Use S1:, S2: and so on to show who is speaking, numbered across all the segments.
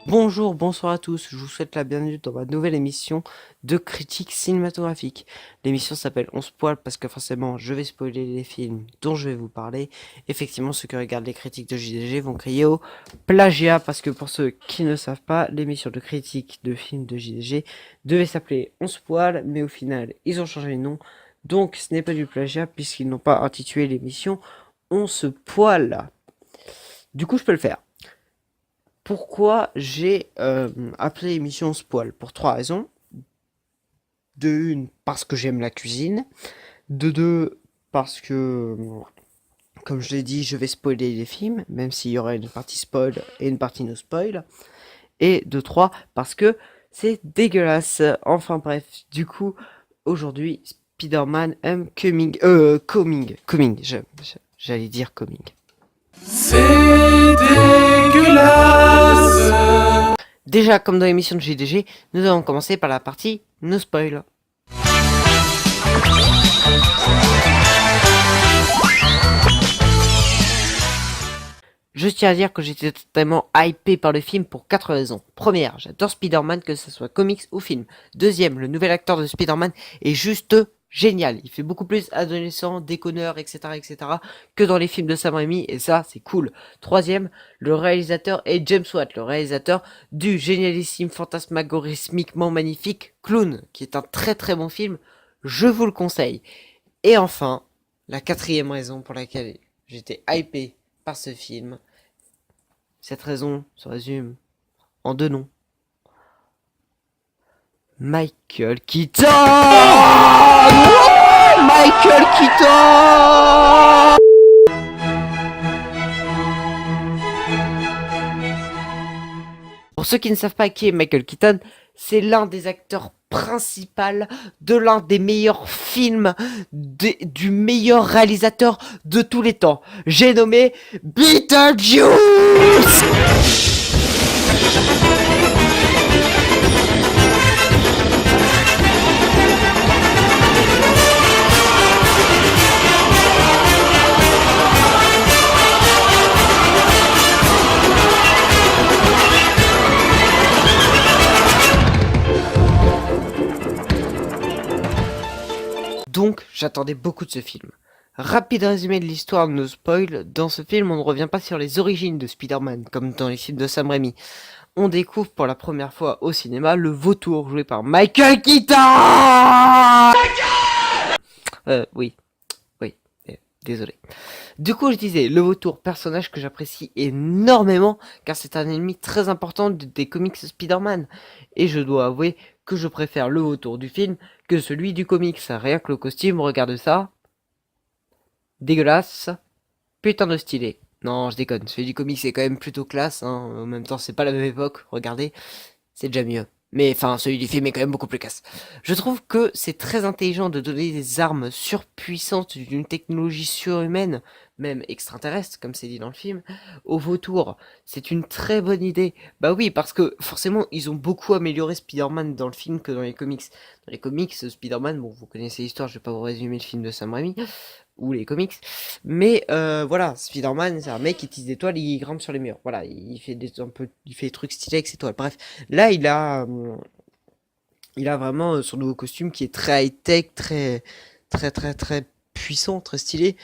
S1: Bonjour, bonsoir à tous, je vous souhaite la bienvenue dans ma nouvelle émission de critique cinématographique. L'émission s'appelle On spoil parce que forcément je vais spoiler les films dont je vais vous parler. Effectivement, ceux qui regardent les critiques de JDG vont crier au plagiat parce que pour ceux qui ne savent pas, l'émission de critique de films de JDG devait s'appeler On spoil, mais au final ils ont changé le nom. Donc ce n'est pas du plagiat puisqu'ils n'ont pas intitulé l'émission On se poile. Du coup je peux le faire. Pourquoi j'ai appelé l'émission Spoil? Pour trois raisons. De une, parce que j'aime la cuisine. De deux, parce que, comme je l'ai dit, je vais spoiler les films, même s'il y aura une partie spoil et une partie no spoil. Et de trois, parce que c'est dégueulasse. Enfin bref, du coup, aujourd'hui, Spider-Man j'allais dire coming.
S2: C'est dégueulasse.
S1: Déjà, comme dans l'émission de JDG, nous allons commencer par la partie no spoil. Je tiens à dire que j'étais totalement hypé par le film pour 4 raisons. Première, j'adore Spider-Man, que ce soit comics ou film. Deuxième, le nouvel acteur de Spider-Man est juste génial. Il fait beaucoup plus adolescent, déconneur, etc., etc., que dans les films de Sam Raimi, et ça, c'est cool. Troisième, le réalisateur est James Watt, le réalisateur du génialissime, fantasmagorismiquement magnifique Clown, qui est un très très bon film. Je vous le conseille. Et enfin, la quatrième raison pour laquelle j'étais hypé par ce film, cette raison se résume en deux noms. Michael Keaton. Michael Keaton. Pour ceux qui ne savent pas qui est Michael Keaton, c'est l'un des acteurs principaux de l'un des meilleurs films du meilleur réalisateur de tous les temps. J'ai nommé Beetlejuice. Donc, j'attendais beaucoup de ce film. Rapide résumé de l'histoire de nos spoils, dans ce film on ne revient pas sur les origines de Spider-Man, comme dans les films de Sam Raimi. On découvre pour la première fois au cinéma le vautour joué par Michael Keaton. Oui, désolé. Du coup, je disais, le vautour, personnage que j'apprécie énormément, car c'est un ennemi très important des comics Spider-Man. Et je dois avouer que je préfère le vautour du film que celui du comics. Rien que le costume, regarde ça. Dégueulasse. Putain de stylé. Non, je déconne, celui du comics c'est quand même plutôt classe, hein. En même temps, c'est pas la même époque, regardez, c'est déjà mieux. Mais enfin, celui du film est quand même beaucoup plus classe. Je trouve que c'est très intelligent de donner des armes surpuissantes d'une technologie surhumaine, même extraterrestre, comme c'est dit dans le film, aux vautours. C'est une très bonne idée. Bah oui, parce que forcément, ils ont beaucoup amélioré Spider-Man dans le film que dans les comics. Dans les comics, Spider-Man, bon, vous connaissez l'histoire, je vais pas vous résumer le film de Sam Raimi, ou les comics, mais voilà, Spider-Man, c'est un mec qui tisse des toiles, il grimpe sur les murs. Voilà, il fait il fait des trucs stylés avec ses toiles. Bref, là, il a vraiment son nouveau costume qui est très high-tech, très puissant, très stylé.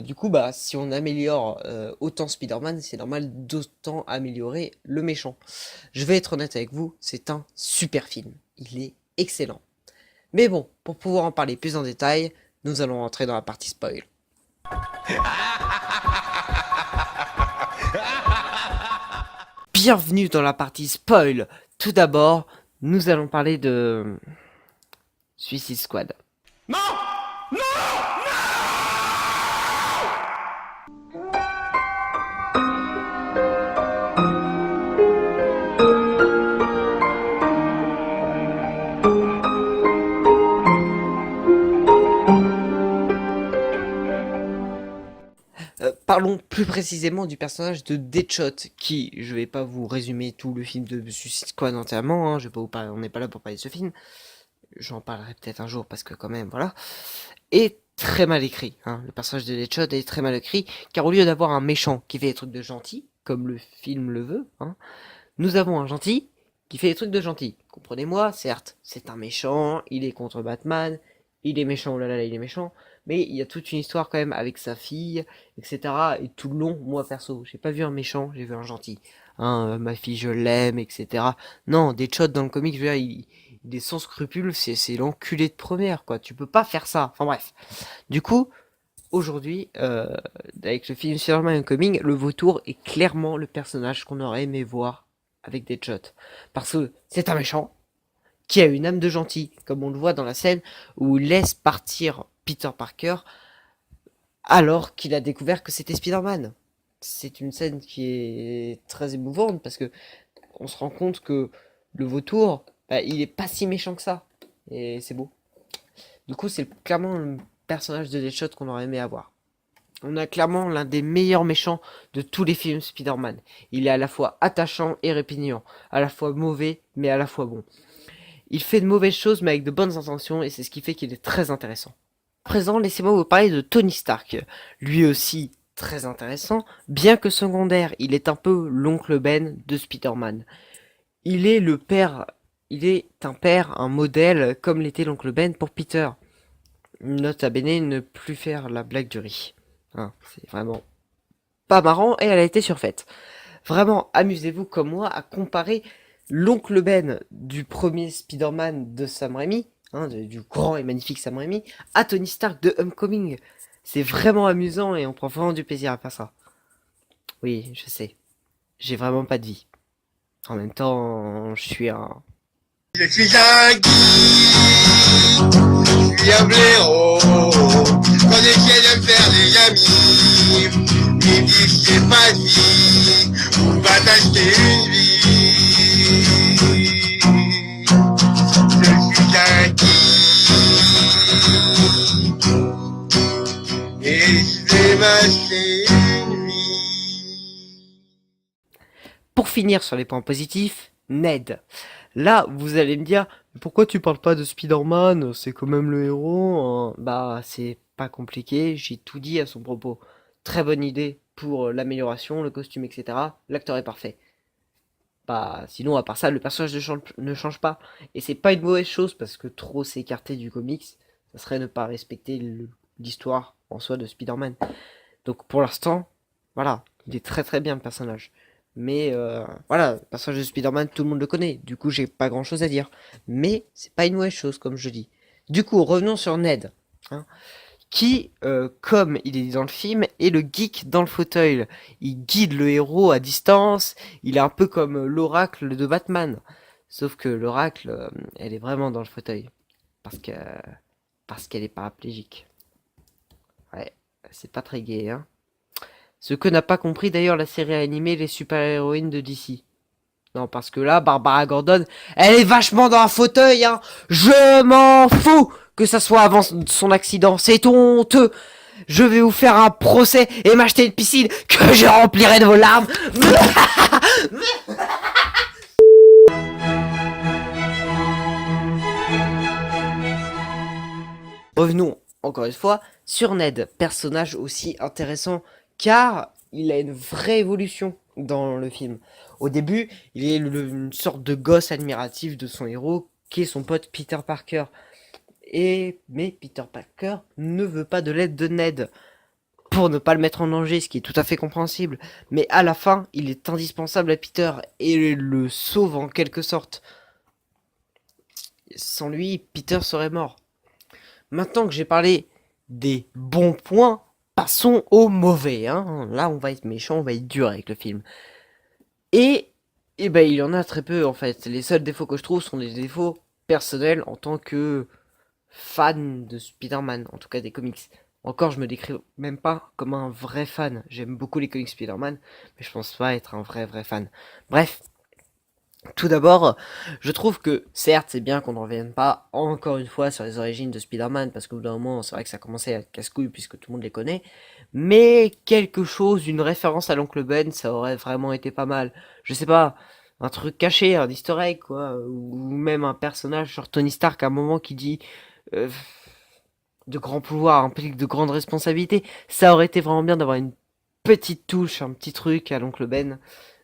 S1: Du coup, bah, si on améliore autant Spider-Man, c'est normal d'autant améliorer le méchant. Je vais être honnête avec vous, c'est un super film. Il est excellent. Mais bon, pour pouvoir en parler plus en détail, nous allons entrer dans la partie spoil. Bienvenue dans la partie spoil. Tout d'abord, nous allons parler de Suicide Squad.
S2: Non. Non.
S1: Parlons plus précisément du personnage de Deadshot, qui, je vais pas vous résumer tout le film de Suicide Squad entièrement, hein, je vais pas vous parler, on n'est pas là pour parler de ce film, j'en parlerai peut-être un jour parce que quand même, voilà. est très mal écrit. Hein. Le personnage de Deadshot est très mal écrit, car au lieu d'avoir un méchant qui fait des trucs de gentil, comme le film le veut, hein, nous avons un gentil qui fait des trucs de gentil. Comprenez-moi, certes, c'est un méchant, il est contre Batman, il est méchant, oh là là, il est méchant, mais il y a toute une histoire quand même avec sa fille, etc. Et tout le long, moi perso, j'ai pas vu un méchant, j'ai vu un gentil. Hein, ma fille, je l'aime, etc. Non, Deadshot dans le comic, je veux dire, il est sans scrupules, c'est l'enculé de première, quoi. Tu peux pas faire ça. Enfin bref. Du coup, aujourd'hui, avec le film Spider-Man Homecoming, le vautour est clairement le personnage qu'on aurait aimé voir avec Deadshot. Parce que c'est un méchant qui a une âme de gentil, comme on le voit dans la scène où il laisse partir Peter Parker alors qu'il a découvert que c'était Spider-Man. C'est une scène qui est très émouvante parce que on se rend compte que le vautour, bah, il est pas si méchant que ça. Et c'est beau. Du coup, c'est clairement le personnage de Deadshot qu'on aurait aimé avoir. On a clairement l'un des meilleurs méchants de tous les films Spider-Man. Il est à la fois attachant et répugnant, à la fois mauvais mais à la fois bon. Il fait de mauvaises choses mais avec de bonnes intentions et c'est ce qui fait qu'il est très intéressant. À présent, laissez-moi vous parler de Tony Stark. Lui aussi très intéressant, bien que secondaire, il est un peu l'oncle Ben de Spider-Man. Il est le père, il est un père, un modèle comme l'était l'oncle Ben pour Peter. Nota bene, ne plus faire la blague du riz. Hein, c'est vraiment pas marrant et elle a été surfaite. Vraiment, amusez-vous comme moi à comparer l'oncle Ben du premier Spider-Man de Sam Raimi, hein, du grand et magnifique Sam Raimi, à Tony Stark de Homecoming. C'est vraiment amusant et on prend vraiment du plaisir à faire ça. Oui, je sais, j'ai vraiment pas de vie. En même temps, je suis un...
S3: Je suis un geek, je suis un blaireau. Quand j'essaie de me faire des amis, ils disent que j'ai pas de vie, on va t'acheter une vie. Je suis un geek, et je vais m'acheter une vie.
S1: Pour finir sur les points positifs, Ned. Là, vous allez me dire, pourquoi tu parles pas de Spider-Man? C'est quand même le héros. Hein. Bah, c'est pas compliqué, j'ai tout dit à son propos. Très bonne idée pour l'amélioration, le costume, etc. L'acteur est parfait. Bah, sinon, à part ça, le personnage ne change pas. Et c'est pas une mauvaise chose, parce que trop s'écarter du comics, ça serait ne pas respecter l'histoire en soi de Spider-Man. Donc pour l'instant, voilà, il est très très bien le personnage. Mais voilà, le personnage de Spider-Man, tout le monde le connaît. Du coup, j'ai pas grand chose à dire. Mais c'est pas une mauvaise chose, comme je dis. Du coup, revenons sur Ned. Hein, qui, comme il est dit dans le film, est le geek dans le fauteuil. Il guide le héros à distance. Il est un peu comme l'oracle de Batman. Sauf que l'oracle, elle est vraiment dans le fauteuil. Parce que parce qu'elle est paraplégique. Ouais, c'est pas très gai, hein. Ce que n'a pas compris d'ailleurs la série animée Les super-héroïnes de DC. Non, parce que là, Barbara Gordon, elle est vachement dans un fauteuil, hein. Je m'en fous que ça soit avant son accident. C'est honteux. Je vais vous faire un procès et m'acheter une piscine que je remplirai de vos larmes. Revenons encore une fois sur Ned, personnage aussi intéressant car il a une vraie évolution dans le film. Au début, il est une sorte de gosse admiratif de son héros qui est son pote Peter Parker. Mais Peter Parker ne veut pas de l'aide de Ned pour ne pas le mettre en danger, ce qui est tout à fait compréhensible. Mais à la fin, il est indispensable à Peter et le sauve en quelque sorte. Sans lui, Peter serait mort. Maintenant que j'ai parlé des bons points, passons aux mauvais. Hein. Là, on va être méchant, on va être dur avec le film. Et ben, il y en a très peu en fait. Les seuls défauts que je trouve sont des défauts personnels en tant que fan de Spider-Man, en tout cas des comics. Encore, je me décris même pas comme un vrai fan. J'aime beaucoup les comics Spider-Man, mais je pense pas être un vrai fan. Bref, tout d'abord, je trouve que certes c'est bien qu'on ne revienne pas encore une fois sur les origines de Spider-Man, parce qu'au bout d'un moment c'est vrai que ça commençait à être casse-couille puisque tout le monde les connaît, mais quelque chose, une référence à l'oncle Ben, ça aurait vraiment été pas mal. Je sais pas, un truc caché, un easter egg quoi, ou même un personnage genre Tony Stark à un moment qui dit de grands pouvoirs impliquent de grandes responsabilités. Ça aurait été vraiment bien d'avoir une petite touche, un petit truc à l'oncle Ben.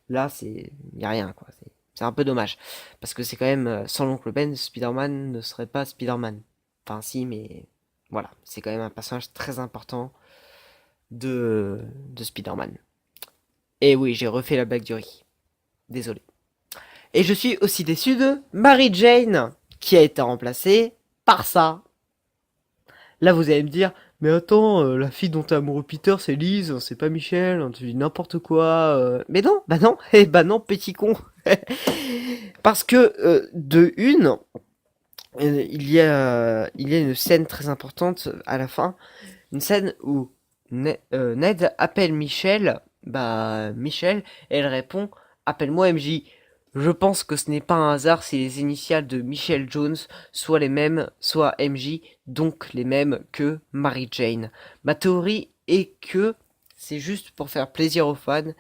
S1: Là, y a rien, quoi. C'est un peu dommage. Parce que c'est quand même, sans l'oncle Ben, Spider-Man ne serait pas Spider-Man. Enfin, si, mais voilà. C'est quand même un personnage très important de Spider-Man. Et oui, j'ai refait la blague du riz. Désolé. Et je suis aussi déçu de Mary Jane, qui a été remplacée par ça. Là, vous allez me dire, mais attends, la fille dont t'es amoureux Peter, c'est Lise, hein, c'est pas Michel, hein, tu dis n'importe quoi. Mais non, bah non, eh bah non, petit con. Parce que, de une, il y a une scène très importante à la fin, une scène où Ned appelle Michel, Michel, et elle répond, appelle-moi MJ. Je pense que ce n'est pas un hasard si les initiales de Michelle Jones soient les mêmes, soit MJ, donc les mêmes que Mary Jane. Ma théorie est que c'est juste pour faire plaisir aux fans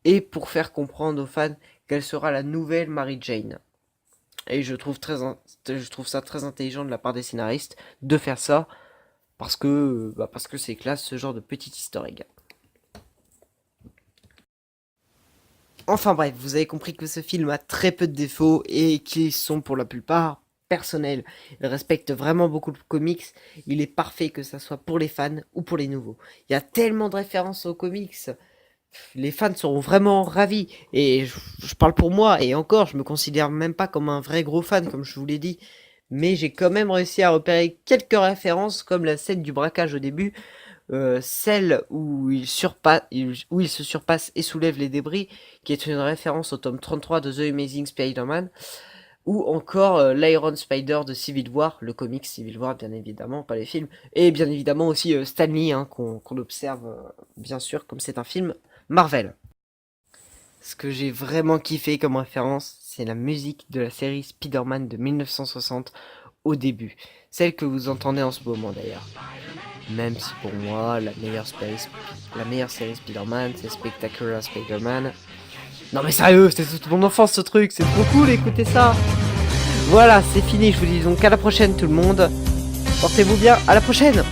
S1: et pour faire comprendre aux fans qu'elle sera la nouvelle Mary Jane. Et je trouve ça très intelligent de la part des scénaristes de faire ça parce que c'est classe ce genre de petit easter egg. Enfin bref, vous avez compris que ce film a très peu de défauts et qui sont pour la plupart personnels. Il respecte vraiment beaucoup le comics. Il est parfait que ça soit pour les fans ou pour les nouveaux. Il y a tellement de références aux comics. Les fans seront vraiment ravis. Et je parle pour moi, et encore, je me considère même pas comme un vrai gros fan, comme je vous l'ai dit. Mais j'ai quand même réussi à repérer quelques références, comme la scène du braquage au début. Celle où il se surpasse et soulève les débris, qui est une référence au tome 33 de The Amazing Spider-Man, ou encore l'Iron Spider de Civil War, le comic Civil War bien évidemment, pas les films, et bien évidemment aussi Stan Lee, hein, qu'on observe bien sûr, comme c'est un film Marvel. Ce que j'ai vraiment kiffé comme référence, c'est la musique de la série Spider-Man de 1960 au début, celle que vous entendez en ce moment d'ailleurs. Même si pour moi, la meilleure série Spider-Man, c'est Spectacular Spider-Man. Non mais sérieux, c'était toute mon enfance ce truc, c'est trop cool, écoutez ça. Voilà, c'est fini, je vous dis donc à la prochaine tout le monde. Portez-vous bien, à la prochaine.